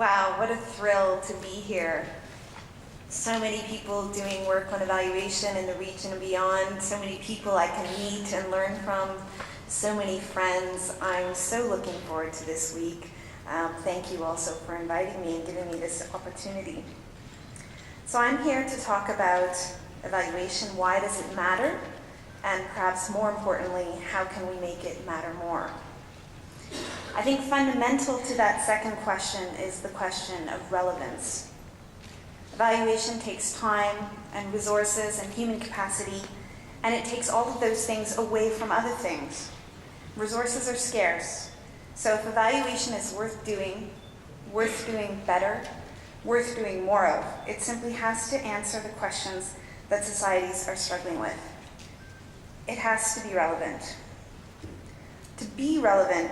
Wow, what a thrill to be here. So many people doing work on evaluation in the region and beyond, so many people I can meet and learn from, so many friends. I'm so looking forward to this week. Thank you also for inviting me and giving me this opportunity. So I'm here to talk about evaluation. Why does it matter? And perhaps more importantly, how can we make it matter more? I think fundamental to that second question is the question of relevance. Evaluation takes time and resources and human capacity, and it takes all of those things away from other things. Resources are scarce, so if evaluation is worth doing better, worth doing more of, it simply has to answer the questions that societies are struggling with. It has to be relevant. To be relevant,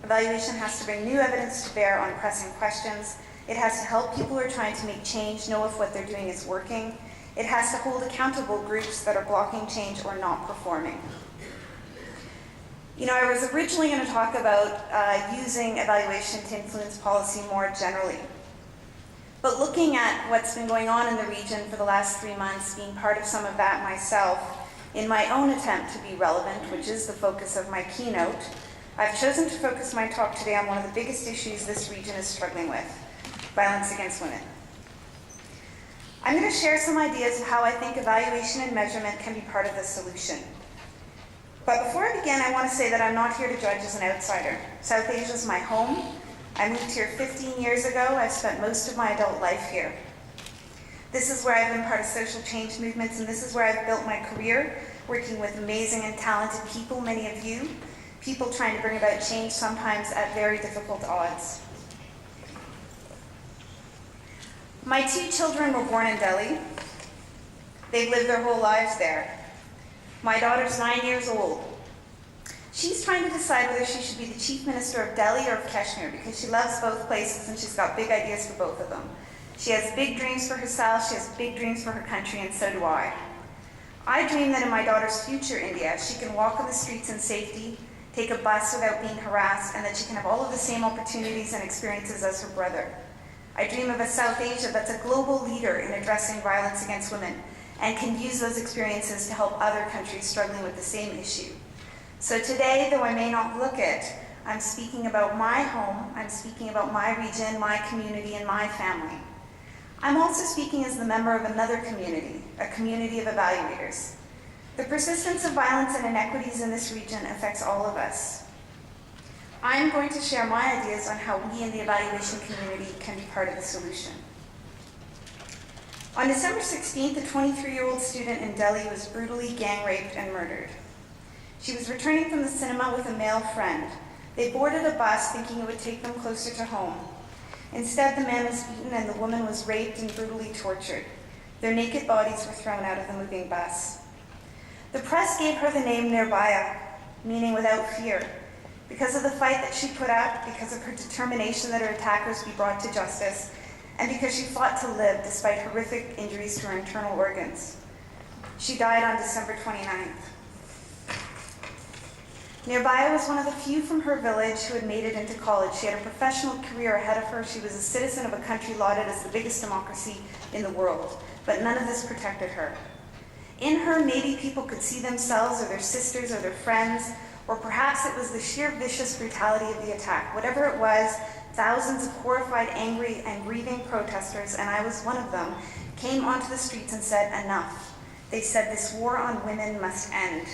evaluation has to bring new evidence to bear on pressing questions. It has to help people who are trying to make change know if what they're doing is working. It has to hold accountable groups that are blocking change or not performing. You know, I was originally going to talk about using evaluation to influence policy more generally. But looking at what's been going on in the region for the last 3 months, being part of some of that myself, in my own attempt to be relevant, which is the focus of my keynote, I've chosen to focus my talk today on one of the biggest issues this region is struggling with: violence against women. I'm going to share some ideas of how I think evaluation and measurement can be part of the solution. But before I begin, I want to say that I'm not here to judge as an outsider. South Asia is my home. I moved here 15 years ago. I've spent most of my adult life here. This is where I've been part of social change movements, and this is where I've built my career, working with amazing and talented people, many of you, people trying to bring about change, sometimes at very difficult odds. My 2 children were born in Delhi. They've lived their whole lives there. My daughter's 9 years old. She's trying to decide whether she should be the chief minister of Delhi or of Kashmir, because she loves both places and she's got big ideas for both of them. She has big dreams for herself, she has big dreams for her country, and so do I. I dream that in my daughter's future India, she can walk on the streets in safety, take a bus without being harassed, and that she can have all of the same opportunities and experiences as her brother. I dream of a South Asia that's a global leader in addressing violence against women and can use those experiences to help other countries struggling with the same issue. So today, though I may not look it, I'm speaking about my home, I'm speaking about my region, my community, and my family. I'm also speaking as the member of another community, a community of evaluators. The persistence of violence and inequities in this region affects all of us. I'm going to share my ideas on how we in the evaluation community can be part of the solution. On December 16th, a 23-year-old student in Delhi was brutally gang raped and murdered. She was returning from the cinema with a male friend. They boarded a bus thinking it would take them closer to home. Instead, the man was beaten and the woman was raped and brutally tortured. Their naked bodies were thrown out of the moving bus. The press gave her the name Nirbhaya, meaning without fear, because of the fight that she put up, because of her determination that her attackers be brought to justice, and because she fought to live despite horrific injuries to her internal organs. She died on December 29th. Nirbhaya was one of the few from her village who had made it into college. She had a professional career ahead of her. She was a citizen of a country lauded as the biggest democracy in the world, but none of this protected her. In her, maybe people could see themselves or their sisters or their friends, or perhaps it was the sheer vicious brutality of the attack. Whatever it was, thousands of horrified, angry, and grieving protesters, and I was one of them, came onto the streets and said, enough. They said, this war on women must end.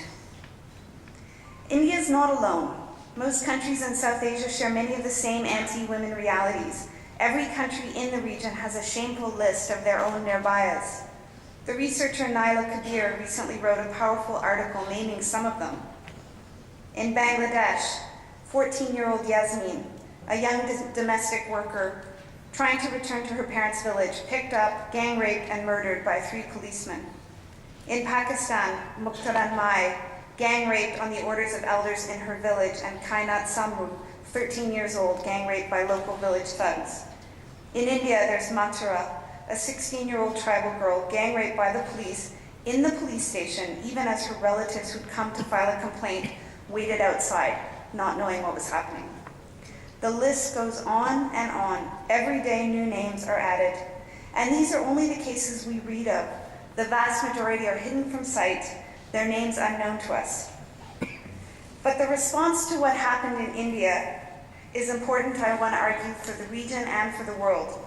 India is not alone. Most countries in South Asia share many of the same anti-women realities. Every country in the region has a shameful list of their own Nirbhayas. The researcher Naila Kabir recently wrote a powerful article naming some of them. In Bangladesh, 14-year-old Yasmin, a young domestic worker trying to return to her parents' village, picked up, gang raped, and murdered by 3 policemen. In Pakistan, Muqtadan Mai, gang raped on the orders of elders in her village, and Kainat Samru, 13 years old, gang raped by local village thugs. In India, there's Mathura, a 16-year-old tribal girl, gang raped by the police in the police station, even as her relatives who'd come to file a complaint waited outside, not knowing what was happening. The list goes on and on. Every day new names are added. And these are only the cases we read of. The vast majority are hidden from sight, their names unknown to us. But the response to what happened in India is important, I want to argue, for the region and for the world.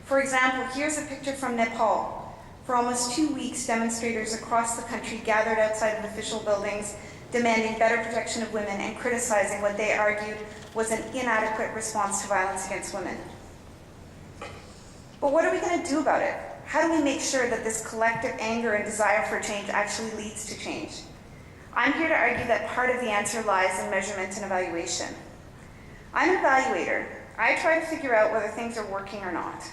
For example, here's a picture from Nepal. For almost 2 weeks, demonstrators across the country gathered outside of official buildings, demanding better protection of women and criticizing what they argued was an inadequate response to violence against women. But what are we going to do about it? How do we make sure that this collective anger and desire for change actually leads to change? I'm here to argue that part of the answer lies in measurement and evaluation. I'm an evaluator. I try to figure out whether things are working or not.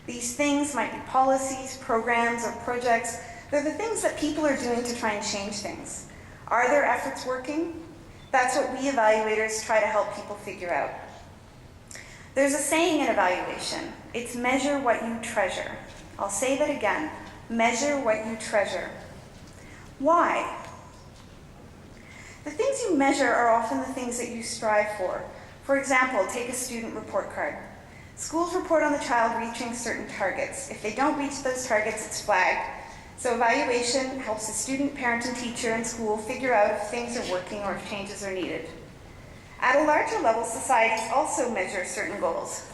These things might be policies, programs, or projects. They're the things that people are doing to try and change things. Are their efforts working? That's what we evaluators try to help people figure out. There's a saying in evaluation. It's measure what you treasure. I'll say that again. Measure what you treasure. Why? The things you measure are often the things that you strive for. For example, take a student report card. Schools report on the child reaching certain targets. If they don't reach those targets, it's flagged. So evaluation helps the student, parent, and teacher in school figure out if things are working or if changes are needed. At a larger level, societies also measure certain goals.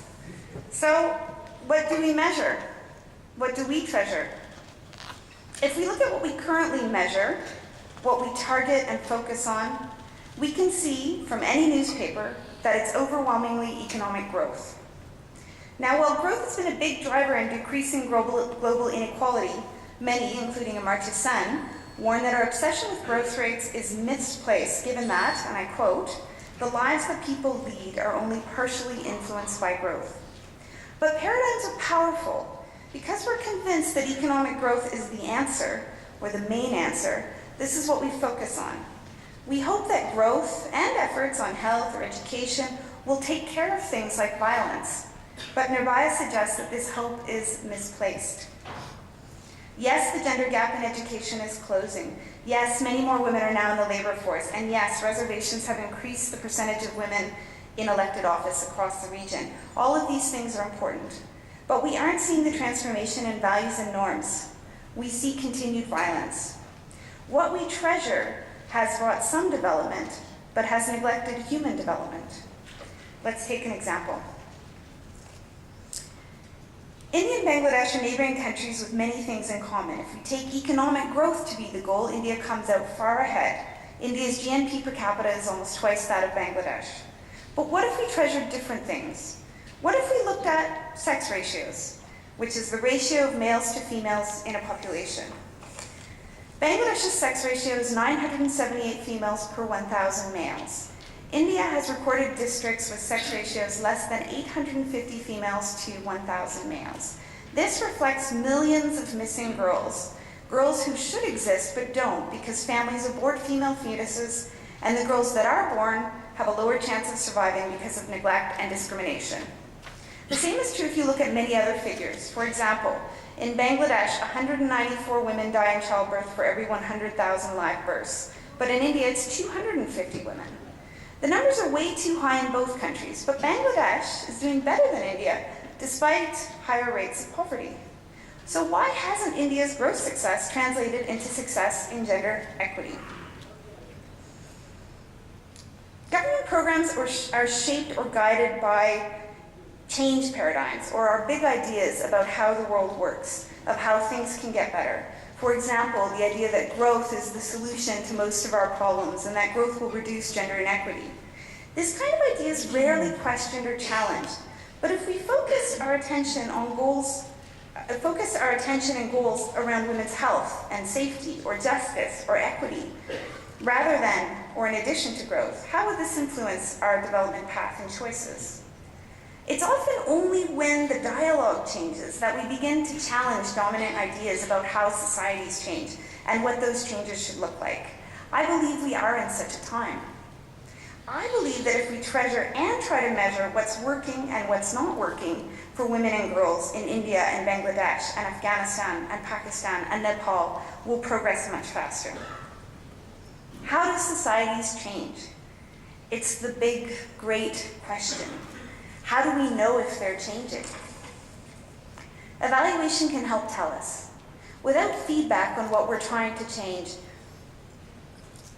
So what do we measure? What do we treasure? If we look at what we currently measure, what we target and focus on, we can see from any newspaper that it's overwhelmingly economic growth. Now, while growth has been a big driver in decreasing global inequality, many, including Amartya Sen, warn that our obsession with growth rates is misplaced, given that, and I quote, "The lives that people lead are only partially influenced by growth." But paradigms are powerful. Because we're convinced that economic growth is the answer, or the main answer, this is what we focus on. We hope that growth and efforts on health or education will take care of things like violence. But Nirbhaya suggests that this hope is misplaced. Yes, the gender gap in education is closing. Yes, many more women are now in the labor force. And yes, reservations have increased the percentage of women in elected office across the region. All of these things are important. But we aren't seeing the transformation in values and norms. We see continued violence. What we treasure has brought some development, but has neglected human development. Let's take an example. India and Bangladesh are neighboring countries with many things in common. If we take economic growth to be the goal, India comes out far ahead. India's GNP per capita is almost twice that of Bangladesh. But what if we treasured different things? What if we looked at sex ratios, which is the ratio of males to females in a population? Bangladesh's sex ratio is 978 females per 1,000 males. India has recorded districts with sex ratios less than 850 females to 1,000 males. This reflects millions of missing girls, girls who should exist but don't because families abort female fetuses, and the girls that are born have a lower chance of surviving because of neglect and discrimination. The same is true if you look at many other figures. For example, in Bangladesh, 194 women die in childbirth for every 100,000 live births. But in India, it's 250 women. The numbers are way too high in both countries, but Bangladesh is doing better than India, despite higher rates of poverty. So why hasn't India's growth success translated into success in gender equity? Government programs are shaped or guided by change paradigms, or our big ideas about how the world works, of how things can get better. For example, the idea that growth is the solution to most of our problems and that growth will reduce gender inequity. This kind of idea is rarely questioned or challenged, but if we focus our attention and goals around women's health and safety, or justice, or equity, rather than or in addition to growth, how would this influence our development path and choices? It's often only when the dialogue changes that we begin to challenge dominant ideas about how societies change and what those changes should look like. I believe we are in such a time. I believe that if we treasure and try to measure what's working and what's not working for women and girls in India and Bangladesh and Afghanistan and Pakistan and Nepal, we'll progress much faster. How do societies change? It's the big, great question. How do we know if they're changing? Evaluation can help tell us. Without feedback on what we're trying to change,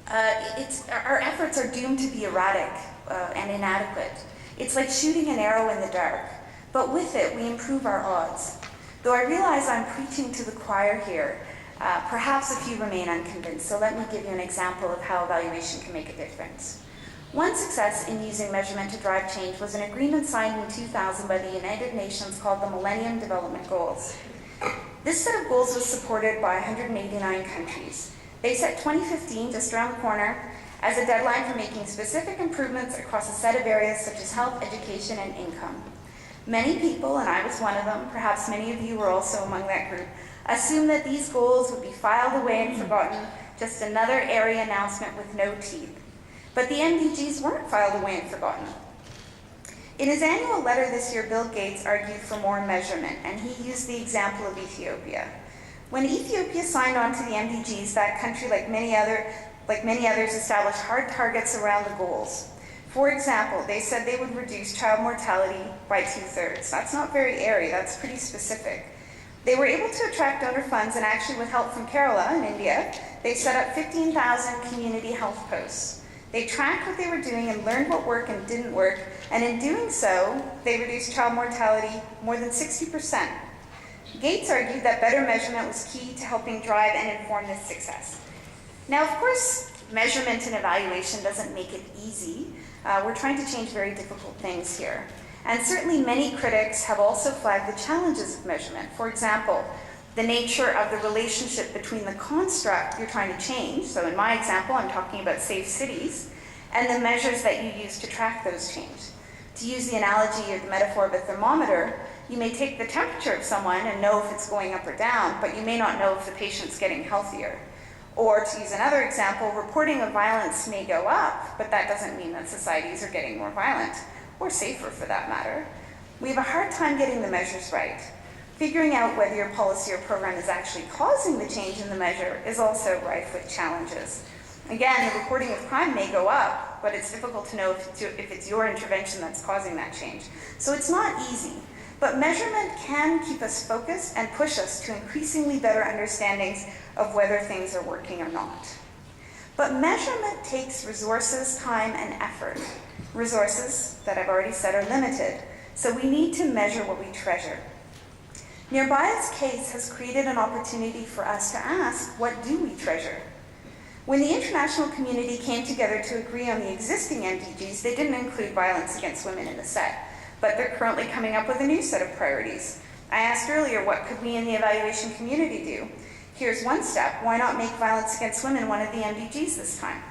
our efforts are doomed to be erratic and inadequate. It's like shooting an arrow in the dark, but with it, we improve our odds. Though I realize I'm preaching to the choir here, perhaps a few remain unconvinced, so let me give you an example of how evaluation can make a difference. One success in using measurement to drive change was an agreement signed in 2000 by the United Nations called the Millennium Development Goals. This set of goals was supported by 189 countries. They set 2015, just around the corner, as a deadline for making specific improvements across a set of areas such as health, education, and income. Many people, and I was one of them, perhaps many of you were also among that group, assumed that these goals would be filed away and forgotten, just another area announcement with no teeth. But the MDGs weren't filed away and forgotten. In his annual letter this year, Bill Gates argued for more measurement, and he used the example of Ethiopia. When Ethiopia signed on to the MDGs, that country, like many others, established hard targets around the goals. For example, they said they would reduce child mortality by 2/3. That's not very airy, that's pretty specific. They were able to attract donor funds, and actually with help from Kerala in India, they set up 15,000 community health posts. They tracked what they were doing and learned what worked and didn't work, and in doing so, they reduced child mortality more than 60%. Gates argued that better measurement was key to helping drive and inform this success. Now, of course, measurement and evaluation doesn't make it easy. We're trying to change very difficult things here. And certainly many critics have also flagged the challenges of measurement. For example, the nature of the relationship between the construct you're trying to change, so in my example, I'm talking about safe cities, and the measures that you use to track those changes. To use the analogy or the metaphor of a thermometer, you may take the temperature of someone and know if it's going up or down, but you may not know if the patient's getting healthier. Or to use another example, reporting of violence may go up, but that doesn't mean that societies are getting more violent, or safer for that matter. We have a hard time getting the measures right. Figuring out whether your policy or program is actually causing the change in the measure is also rife with challenges. Again, the reporting of crime may go up, but it's difficult to know if it's your intervention that's causing that change. So it's not easy, but measurement can keep us focused and push us to increasingly better understandings of whether things are working or not. But measurement takes resources, time, and effort. Resources, that I've already said, are limited, so we need to measure what we treasure. Nearby's case has created an opportunity for us to ask, what do we treasure? When the international community came together to agree on the existing MDGs, they didn't include violence against women in the set, but they're currently coming up with a new set of priorities. I asked earlier, what could we in the evaluation community do? Here's one step. Why not make violence against women one of the MDGs this time?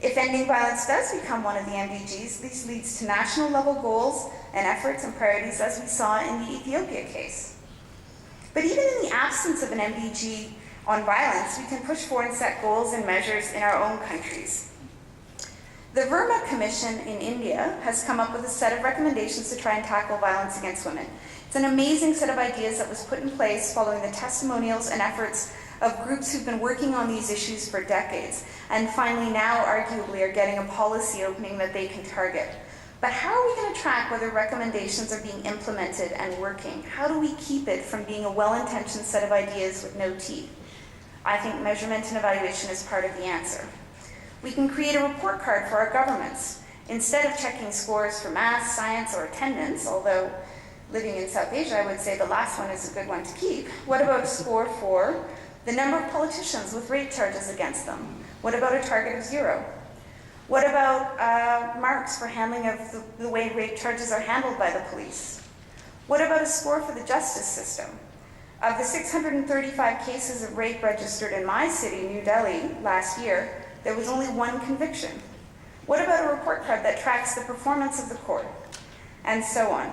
If ending violence does become one of the MDGs, this leads to national level goals and efforts and priorities, as we saw in the Ethiopia case. But even in the absence of an MDG on violence, we can push forward and set goals and measures in our own countries. The Verma Commission in India has come up with a set of recommendations to try and tackle violence against women. It's an amazing set of ideas that was put in place following the testimonials and efforts of groups who've been working on these issues for decades, and finally now arguably are getting a policy opening that they can target. But how are we going to track whether recommendations are being implemented and working? How do we keep it from being a well-intentioned set of ideas with no teeth? I think measurement and evaluation is part of the answer. We can create a report card for our governments. Instead of checking scores for math, science, or attendance, although living in South Asia, I would say the last one is a good one to keep, what about a score for the number of politicians with rape charges against them? What about a target of 0? What about marks for handling of the way rape charges are handled by the police? What about a score for the justice system? Of the 635 cases of rape registered in my city, New Delhi, last year, there was only 1 conviction. What about a report card that tracks the performance of the court? And so on.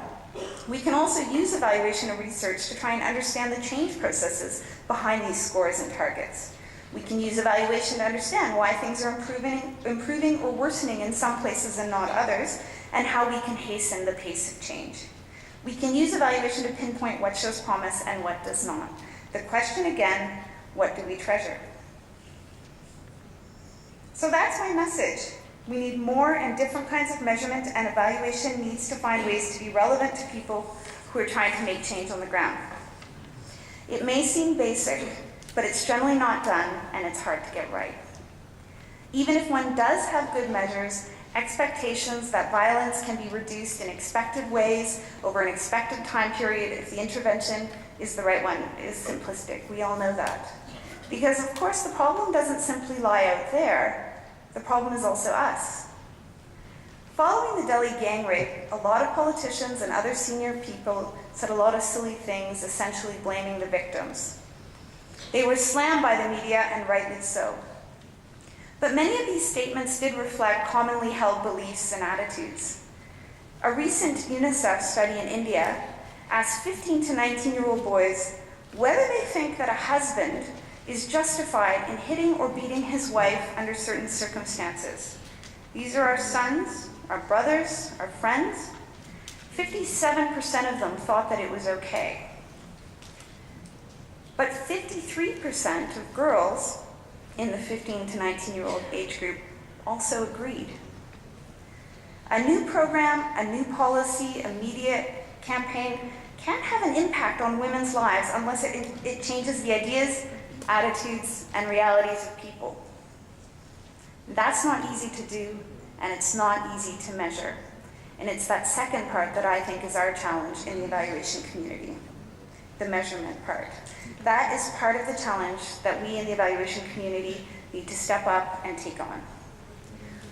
We can also use evaluation and research to try and understand the change processes behind these scores and targets. We can use evaluation to understand why things are improving or worsening in some places and not others, and how we can hasten the pace of change. We can use evaluation to pinpoint what shows promise and what does not. The question again, what do we treasure? So that's my message. We need more and different kinds of measurement, and evaluation needs to find ways to be relevant to people who are trying to make change on the ground. It may seem basic, but it's generally not done, and it's hard to get right. Even if one does have good measures, expectations that violence can be reduced in expected ways over an expected time period if the intervention is the right one is simplistic. We all know that. Because of course the problem doesn't simply lie out there, the problem is also us. Following the Delhi gang rape, a lot of politicians and other senior people said a lot of silly things, essentially blaming the victims. They were slammed by the media, and rightly so. But many of these statements did reflect commonly held beliefs and attitudes. A recent UNICEF study in India asked 15 to 19-year-old boys whether they think that a husband is justified in hitting or beating his wife under certain circumstances. These are our sons, our brothers, our friends. 57% of them thought that it was okay. But 53% of girls in the 15 to 19-year-old age group also agreed. A new program, a new policy, a media campaign can't have an impact on women's lives unless it changes the ideas, attitudes, and realities of people. That's not easy to do, and it's not easy to measure. And it's that second part that I think is our challenge in the evaluation community, the measurement part. That is part of the challenge that we in the evaluation community need to step up and take on.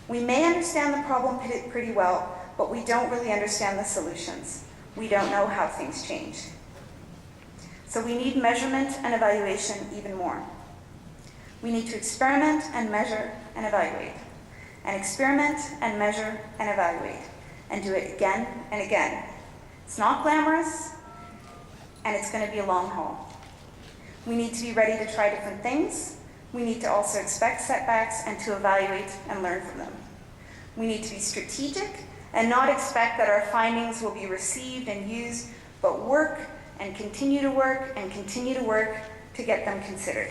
We may understand the problem pretty well, but we don't really understand the solutions. We don't know how things change. So we need measurement and evaluation even more. We need to experiment and measure and evaluate, and experiment and measure and evaluate, and do it again and again. It's not glamorous, and it's going to be a long haul. We need to be ready to try different things. We need to also expect setbacks and to evaluate and learn from them. We need to be strategic and not expect that our findings will be received and used, but work and continue to work and continue to work to get them considered.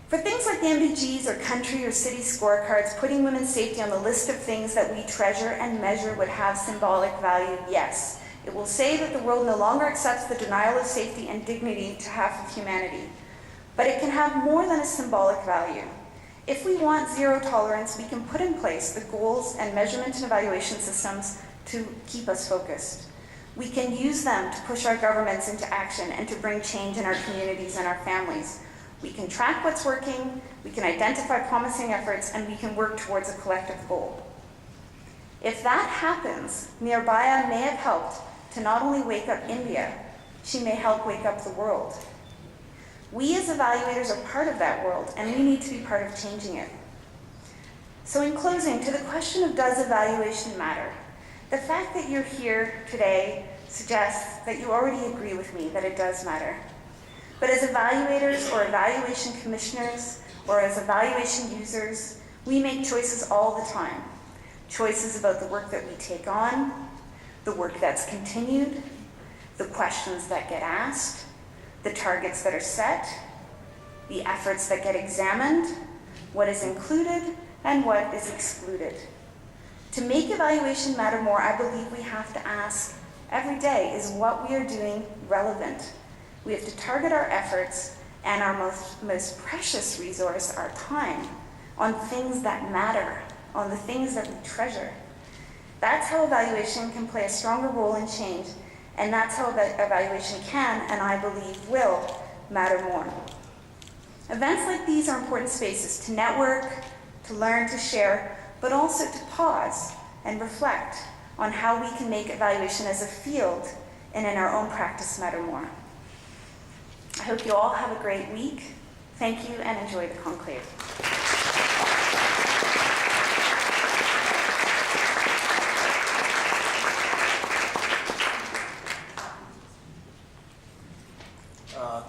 For things like the MDGs or country or city scorecards, putting women's safety on the list of things that we treasure and measure would have symbolic value, yes. It will say that the world no longer accepts the denial of safety and dignity to half of humanity. But it can have more than a symbolic value. If we want zero tolerance, we can put in place the goals and measurement and evaluation systems to keep us focused. We can use them to push our governments into action and to bring change in our communities and our families. We can track what's working, we can identify promising efforts, and we can work towards a collective goal. If that happens, Mirbaya may have helped to not only wake up India, she may help wake up the world. We as evaluators are part of that world, and we need to be part of changing it. So in closing, to the question of does evaluation matter, the fact that you're here today suggests that you already agree with me that it does matter. But as evaluators or evaluation commissioners or as evaluation users, we make choices all the time. Choices about the work that we take on, the work that's continued, the questions that get asked, the targets that are set, the efforts that get examined, what is included and what is excluded. To make evaluation matter more, I believe we have to ask every day, is what we are doing relevant? We have to target our efforts and our most precious resource, our time, on things that matter, on the things that we treasure. That's how evaluation can play a stronger role in change, and that's how evaluation can, and I believe will, matter more. Events like these are important spaces to network, to learn, to share, but also to pause and reflect on how we can make evaluation as a field and in our own practice matter more. I hope you all have a great week. Thank you and enjoy the conclave.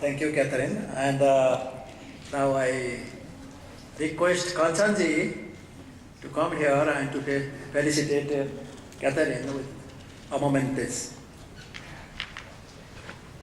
Thank you, Katherine. And now I request Kanchanji to come here and to felicitate Katherine with a moment, please.